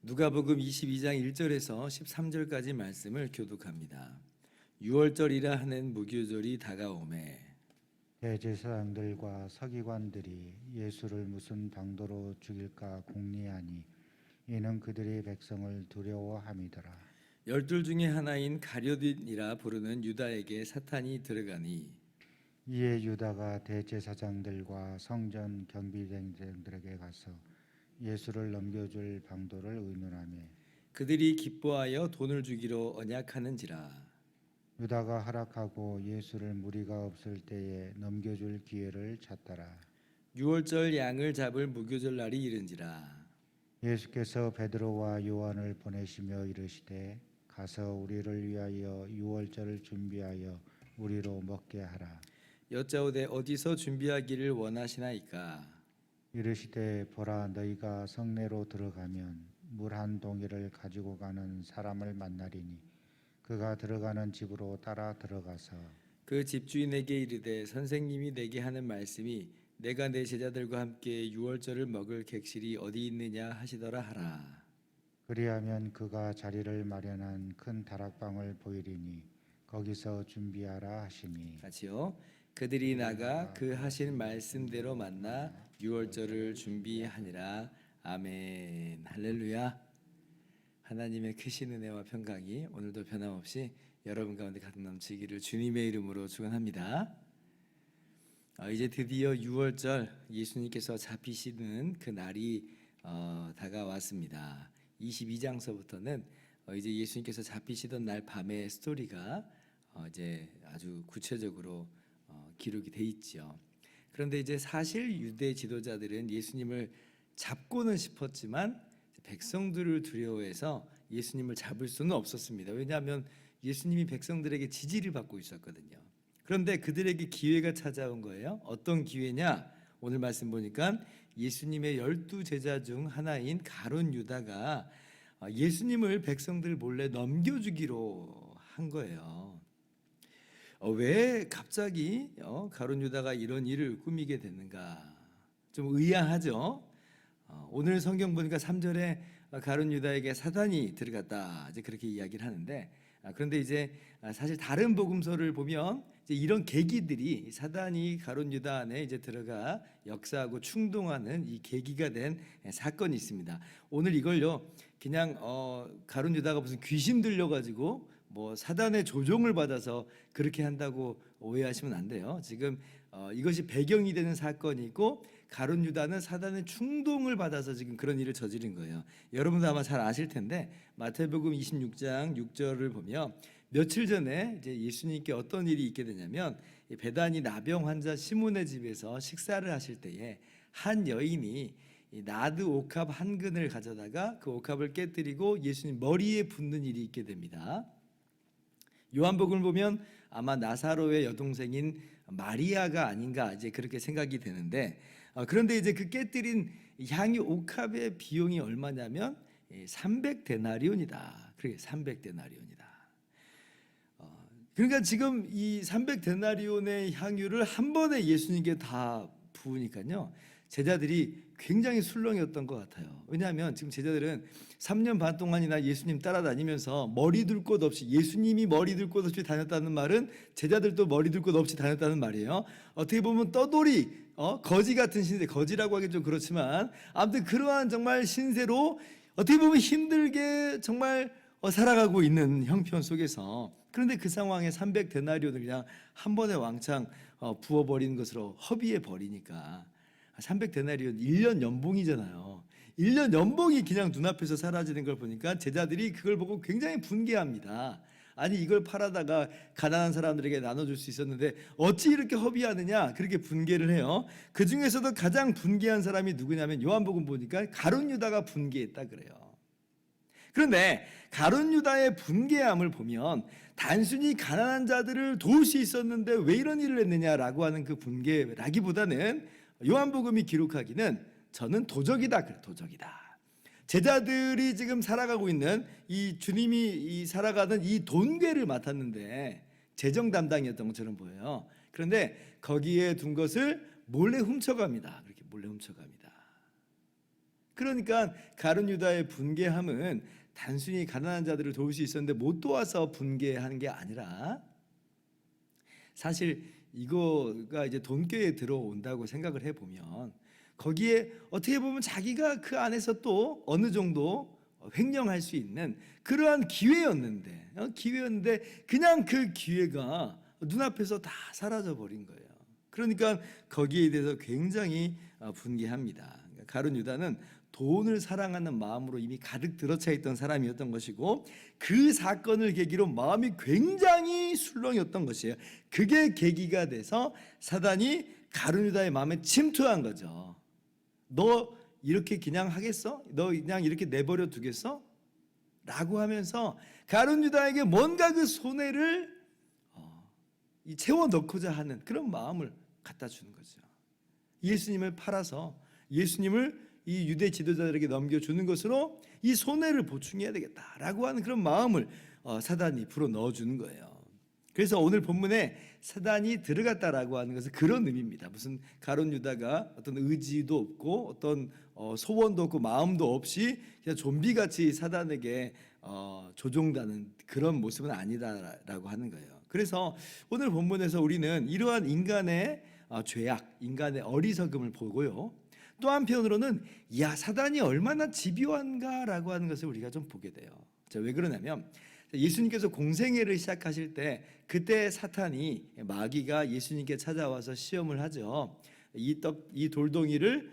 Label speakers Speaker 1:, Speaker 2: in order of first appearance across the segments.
Speaker 1: 누가복음 22장 1절에서 13절까지 말씀을 교독합니다. 유월절이라 하는 무교절이 다가오매
Speaker 2: 대제사장들과 서기관들이 예수를 무슨 방도로 죽일까 궁리하니 이는 그들이 백성을 두려워함이더라.
Speaker 1: 12 중에 하나인 가룟이라 부르는 유다에게 사탄이 들어가니
Speaker 2: 이에 유다가 대제사장들과 성전 경비대장들에게 가서 예수를 넘겨줄 방도를 의논하며
Speaker 1: 그들이 기뻐하여 돈을 주기로 언약하는지라.
Speaker 2: 유다가 허락하고 예수를 무리가 없을 때에 넘겨줄 기회를 찾더라.
Speaker 1: 유월절 양을 잡을 무교절 날이 이른지라.
Speaker 2: 예수께서 베드로와 요한을 보내시며 이르시되 가서 우리를 위하여 유월절을 준비하여 우리로 먹게 하라.
Speaker 1: 여짜오되 어디서 준비하기를 원하시나이까.
Speaker 2: 이르시되 보라, 너희가 성내로 들어가면 물 한 동이를 가지고 가는 사람을 만나리니 그가 들어가는 집으로 따라 들어가서
Speaker 1: 그 집주인에게 이르되 선생님이 내게 하는 말씀이 내가 내 제자들과 함께 유월절을 먹을 객실이 어디 있느냐 하시더라 하라.
Speaker 2: 그리하면 그가 자리를 마련한 큰 다락방을 보이리니 거기서 준비하라 하시니
Speaker 1: 같이요. 그들이 나가 그 하신 말씀대로 만나 유월절을 준비하니라. 아멘. 할렐루야. 하나님의 크신 은혜와 평강이 오늘도 변함없이 여러분 가운데 가득 넘치기를 주님의 이름으로 축원합니다. 이제 드디어 유월절 예수님께서 잡히시는 그 날이 다가왔습니다. 22장서부터는 이제 예수님께서 잡히시던 날 밤의 스토리가 이제 아주 구체적으로 기록이 돼 있죠. 그런데 이제 사실 유대 지도자들은 예수님을 잡고는 싶었지만 백성들을 두려워해서 예수님을 잡을 수는 없었습니다. 왜냐하면 예수님이 백성들에게 지지를 받고 있었거든요. 그런데 그들에게 기회가 찾아온 거예요. 어떤 기회냐? 오늘 말씀 보니까 예수님의 12 제자 중 하나인 가룟 유다가 예수님을 백성들 몰래 넘겨주기로 한 거예요. 왜 갑자기 가룟 유다가 이런 일을 꾸미게 됐는가? 좀 의아하죠. 오늘 성경 보니까 3절에 가룟 유다에게 사단이 들어갔다 이제 그렇게 이야기를 하는데, 그런데 이제 사실 다른 복음서를 보면 이제 이런 계기들이 사단이 가룟 유다 안에 이제 들어가 역사하고 충동하는 이 계기가 된 사건이 있습니다. 오늘 이걸요 그냥 가룟 유다가 무슨 귀신 들려가지고 뭐 사단의 조종을 받아서 그렇게 한다고 오해하시면 안 돼요. 지금 이것이 배경이 되는 사건이고 가룟 유다는 사단의 충동을 받아서 지금 그런 일을 저지른 거예요. 여러분도 아마 잘 아실 텐데 마태복음 26장 6절을 보면 며칠 전에 이제 예수님께 어떤 일이 있게 되냐면 베다니 나병 환자 시몬의 집에서 식사를 하실 때에 한 여인이 나드 옥합 한 근을 가져다가 그 옥합을 깨뜨리고 예수님 머리에 붓는 일이 있게 됩니다. 요한복음을 보면 아마 나사로의 여동생인 마리아가 아닌가 이제 그렇게 생각이 되는데, 그런데 이제 그 깨뜨린 향유 옥합의 비용이 얼마냐면 300데나리온이다. 그게 300데나리온이다. 그러니까 지금 이 300데나리온의 향유를 한 번에 예수님께 다 부으니까요 제자들이 굉장히 술렁였던 것 같아요. 왜냐하면 지금 제자들은 3년 반 동안이나 예수님 따라다니면서 머리 둘 곳 없이, 예수님이 머리 둘 곳 없이 다녔다는 말은 제자들도 머리 둘 곳 없이 다녔다는 말이에요. 어떻게 보면 떠돌이, 거지 같은 신세, 거지라고 하기 좀 그렇지만 아무튼 그러한 정말 신세로 어떻게 보면 힘들게 정말 살아가고 있는 형편 속에서, 그런데 그 상황에 300데나리온을 그냥 한 번에 왕창 부어버리는 것으로 허비해 버리니까 300데나리온 1년 연봉이잖아요. 1년 연봉이 그냥 눈앞에서 사라지는 걸 보니까 제자들이 그걸 보고 굉장히 분개합니다. 아니 이걸 팔아다가 가난한 사람들에게 나눠줄 수 있었는데 어찌 이렇게 허비하느냐, 그렇게 분개를 해요. 그 중에서도 가장 분개한 사람이 누구냐면 요한복음 보니까 가룟 유다가 분개했다 그래요. 그런데 가룟 유다의 분개함을 보면 단순히 가난한 자들을 도울 수 있었는데 왜 이런 일을 했느냐라고 하는 그 분개라기보다는 요한복음이 기록하기는 저는 도적이다. 그래, 도적이다. 제자들이 지금 살아가고 있는 이 주님이 살아가던 이 돈궤를 맡았는데 재정 담당이었던 것처럼 보여요. 그런데 거기에 둔 것을 몰래 훔쳐갑니다. 그렇게 몰래 훔쳐갑니다. 그러니까 가룟 유다의 분개함은 단순히 가난한 자들을 도울 수 있었는데 못 도와서 분개하는 게 아니라 사실 이거가 이제 돈궤에 들어온다고 생각을 해보면 거기에 어떻게 보면 자기가 그 안에서 또 어느 정도 횡령할 수 있는 그러한 기회였는데 그냥 그 기회가 눈앞에서 다 사라져 버린 거예요. 그러니까 거기에 대해서 굉장히 분개합니다. 가룟 유다는 돈을 사랑하는 마음으로 이미 가득 들어차 있던 사람이었던 것이고 그 사건을 계기로 마음이 굉장히 술렁였던 것이에요. 그게 계기가 돼서 사단이 가룟 유다의 마음에 침투한 거죠. 너 이렇게 그냥 하겠어? 너 그냥 이렇게 내버려 두겠어? 라고 하면서 가룟 유다에게 뭔가 그 손해를 채워 넣고자 하는 그런 마음을 갖다 주는 거죠. 예수님을 팔아서 예수님을 이 유대 지도자들에게 넘겨주는 것으로 이 손해를 보충해야 되겠다라고 하는 그런 마음을 사단이 불어 넣어주는 거예요. 그래서 오늘 본문에 사단이 들어갔다라고 하는 것은 그런 의미입니다. 무슨 가룟 유다가 어떤 의지도 없고 어떤 소원도 없고 마음도 없이 그냥 좀비같이 사단에게 조종하는 그런 모습은 아니다라고 하는 거예요. 그래서 오늘 본문에서 우리는 이러한 인간의 죄악, 인간의 어리석음을 보고요. 또 한편으로는 사단이 얼마나 집요한가라고 하는 것을 우리가 좀 보게 돼요. 자, 왜 그러냐면 예수님께서 공생애를 시작하실 때 그때 사탄이 마귀가 예수님께 찾아와서 시험을 하죠. 이 돌덩이를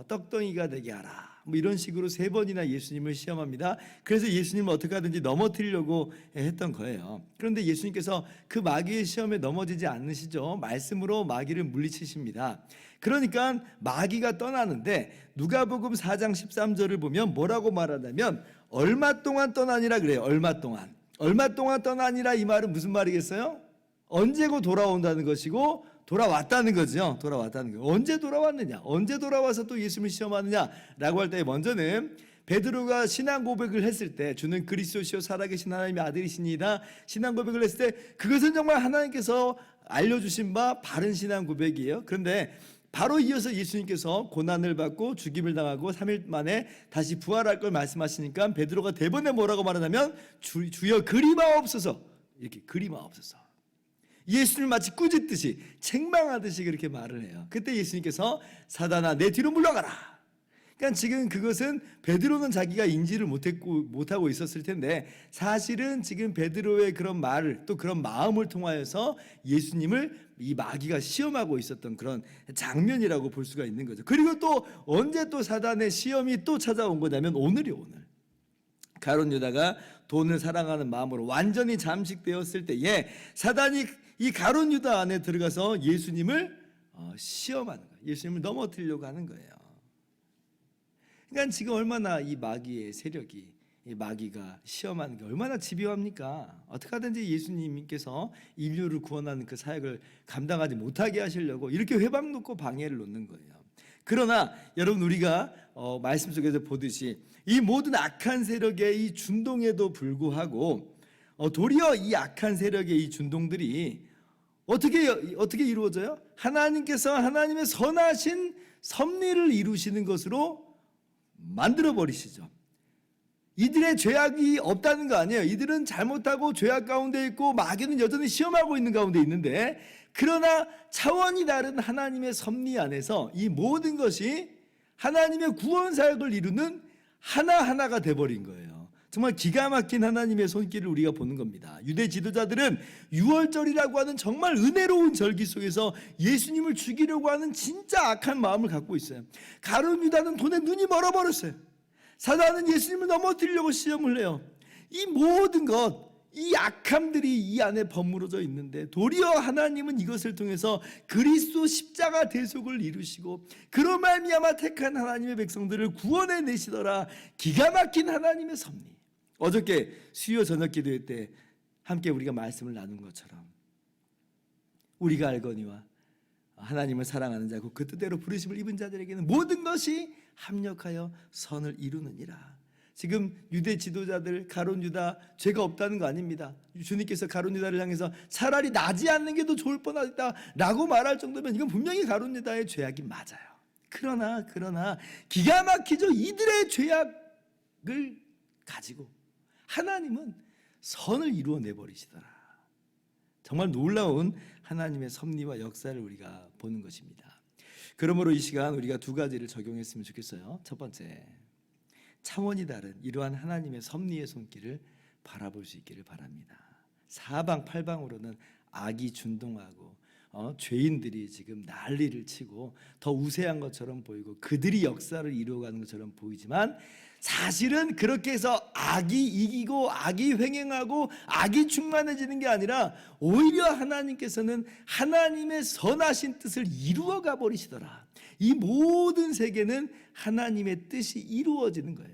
Speaker 1: 떡덩이가 되게 하라. 뭐 이런 식으로 3번이나 예수님을 시험합니다. 그래서 예수님을 어떻게 하든지 넘어뜨리려고 했던 거예요. 그런데 예수님께서 그 마귀의 시험에 넘어지지 않으시죠. 말씀으로 마귀를 물리치십니다. 그러니까 마귀가 떠나는데 누가복음 4장 13절을 보면 뭐라고 말하냐면 얼마 동안 떠나니라 그래요. 얼마 동안 떠나니라 이 말은 무슨 말이겠어요? 언제고 돌아온다는 것이고 돌아왔다는 거죠. 돌아왔다는 거. 언제 돌아왔느냐? 언제 돌아와서 또 예수님을 시험하느냐라고 할 때 먼저는 베드로가 신앙 고백을 했을 때 주는 그리스도시요 살아계신 하나님의 아들이시니이다 신앙 고백을 했을 때 그것은 정말 하나님께서 알려주신 바 바른 신앙 고백이에요. 그런데 바로 이어서 예수님께서 고난을 받고 죽임을 당하고 3일 만에 다시 부활할 걸 말씀하시니까 베드로가 대번에 뭐라고 말하냐면 주여 그리마옵소서 이렇게 그리마옵소서 예수님을 마치 꾸짖듯이 책망하듯이 그렇게 말을 해요. 그때 예수님께서 사단아 내 뒤로 물러가라. 그러니까 지금 그것은 베드로는 자기가 인지를 못하고 있었을 텐데 사실은 지금 베드로의 그런 말을 또 그런 마음을 통하여서 예수님을 이 마귀가 시험하고 있었던 그런 장면이라고 볼 수가 있는 거죠. 그리고 또 언제 또 사단의 시험이 또 찾아온 거냐면 오늘이요. 오늘 가룟 유다가 돈을 사랑하는 마음으로 완전히 잠식되었을 때에 사단이 이 가룟 유다 안에 들어가서 예수님을 시험하는 거예요. 예수님을 넘어뜨리려고 하는 거예요. 그러니까 지금 얼마나 이 마귀의 세력이 이 마귀가 시험하는 게 얼마나 집요합니까? 어떻게 하든지 예수님께서 인류를 구원하는 그 사역을 감당하지 못하게 하시려고 이렇게 회방 놓고 방해를 놓는 거예요. 그러나 여러분 우리가 말씀 속에서 보듯이 이 모든 악한 세력의 이 준동에도 불구하고 도리어 이 악한 세력의 이 준동들이 어떻게 이루어져요? 하나님께서 하나님의 선하신 섭리를 이루시는 것으로 만들어 버리시죠. 이들의 죄악이 없다는 거 아니에요. 이들은 잘못하고 죄악 가운데 있고 마귀는 여전히 시험하고 있는 가운데 있는데 그러나 차원이 다른 하나님의 섭리 안에서 이 모든 것이 하나님의 구원 사역을 이루는 하나하나가 돼버린 거예요. 정말 기가 막힌 하나님의 손길을 우리가 보는 겁니다. 유대 지도자들은 유월절이라고 하는 정말 은혜로운 절기 속에서 예수님을 죽이려고 하는 진짜 악한 마음을 갖고 있어요. 가룟 유다는 돈에 눈이 멀어버렸어요. 사단은 예수님을 넘어뜨리려고 시험을 해요. 이 모든 것, 이 악함들이 이 안에 버무러져 있는데 도리어 하나님은 이것을 통해서 그리스도 십자가 대속을 이루시고 그로 말미암아 택한 하나님의 백성들을 구원해 내시더라. 기가 막힌 하나님의 섭리. 어저께 수요 저녁 기도회 때 함께 우리가 말씀을 나눈 것처럼 우리가 알거니와 하나님을 사랑하는 자고 그 뜻대로 부르심을 입은 자들에게는 모든 것이 합력하여 선을 이루느니라. 지금 유대 지도자들 가룟 유다 죄가 없다는 거 아닙니다. 주님께서 가룟 유다를 향해서 차라리 나지 않는 게 더 좋을 뻔하다라고 말할 정도면 이건 분명히 가룟 유다의 죄악이 맞아요. 그러나 기가 막히죠. 이들의 죄악을 가지고 하나님은 선을 이루어내 버리시더라. 정말 놀라운 하나님의 섭리와 역사를 우리가 보는 것입니다. 그러므로 이 시간 우리가 두 가지를 적용했으면 좋겠어요. 첫 번째, 차원이 다른 이러한 하나님의 섭리의 손길을 바라볼 수 있기를 바랍니다. 사방팔방으로는 악이 준동하고 죄인들이 지금 난리를 치고 더 우세한 것처럼 보이고 그들이 역사를 이루어가는 것처럼 보이지만 사실은 그렇게 해서 악이 이기고 악이 횡행하고 악이 충만해지는 게 아니라 오히려 하나님께서는 하나님의 선하신 뜻을 이루어가 버리시더라. 이 모든 세계는 하나님의 뜻이 이루어지는 거예요.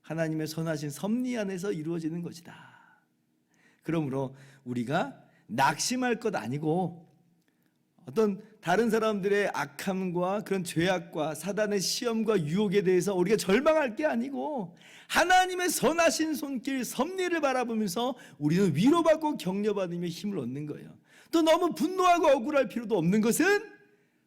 Speaker 1: 하나님의 선하신 섭리 안에서 이루어지는 것이다. 그러므로 우리가 낙심할 것 아니고 어떤 다른 사람들의 악함과 그런 죄악과 사단의 시험과 유혹에 대해서 우리가 절망할 게 아니고 하나님의 선하신 손길 섭리를 바라보면서 우리는 위로받고 격려받으며 힘을 얻는 거예요. 또 너무 분노하고 억울할 필요도 없는 것은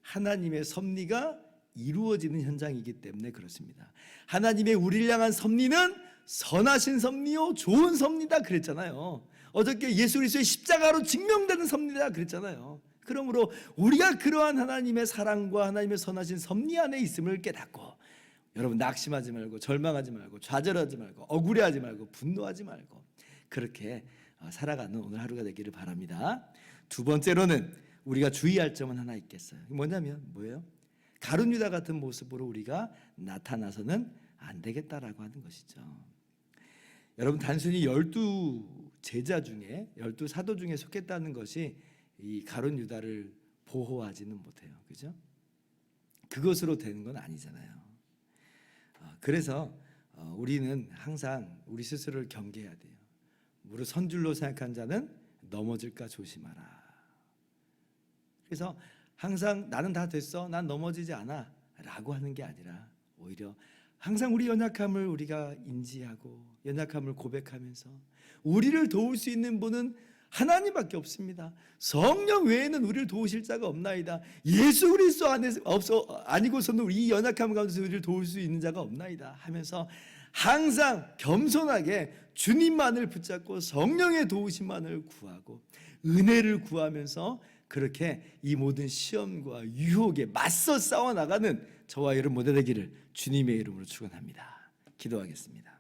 Speaker 1: 하나님의 섭리가 이루어지는 현장이기 때문에 그렇습니다. 하나님의 우리를 향한 섭리는 선하신 섭리요 좋은 섭리다 그랬잖아요. 어저께 예수 그리스도의 십자가로 증명되는 섭리다 그랬잖아요. 그러므로 우리가 그러한 하나님의 사랑과 하나님의 선하신 섭리 안에 있음을 깨닫고 여러분 낙심하지 말고 절망하지 말고 좌절하지 말고 억울해하지 말고 분노하지 말고 그렇게 살아가는 오늘 하루가 되기를 바랍니다. 두 번째로는 우리가 주의할 점은 하나 있겠어요. 뭐냐면 뭐예요? 가룟 유다 같은 모습으로 우리가 나타나서는 안 되겠다라고 하는 것이죠. 여러분 단순히 12 제자 중에 12 사도 중에 속했다는 것이 이 가룟 유다를 보호하지는 못해요. 그죠? 그것으로 되는 건 아니잖아요. 그래서 우리는 항상 우리 스스로를 경계해야 돼요. 무릇 선줄로 생각한 자는 넘어질까 조심하라. 그래서 항상 나는 다 됐어, 난 넘어지지 않아 라고 하는 게 아니라 오히려 항상 우리 연약함을 우리가 인지하고 연약함을 고백하면서 우리를 도울 수 있는 분은 하나님밖에 없습니다. 성령 외에는 우리를 도우실 자가 없나이다. 예수 그리스도 아니고서는 이 연약함 가운데서 우리를 도울 수 있는 자가 없나이다 하면서 항상 겸손하게 주님만을 붙잡고 성령의 도우심만을 구하고 은혜를 구하면서 그렇게 이 모든 시험과 유혹에 맞서 싸워나가는 저와 여러분 모두 되기를 주님의 이름으로 축원합니다. 기도하겠습니다.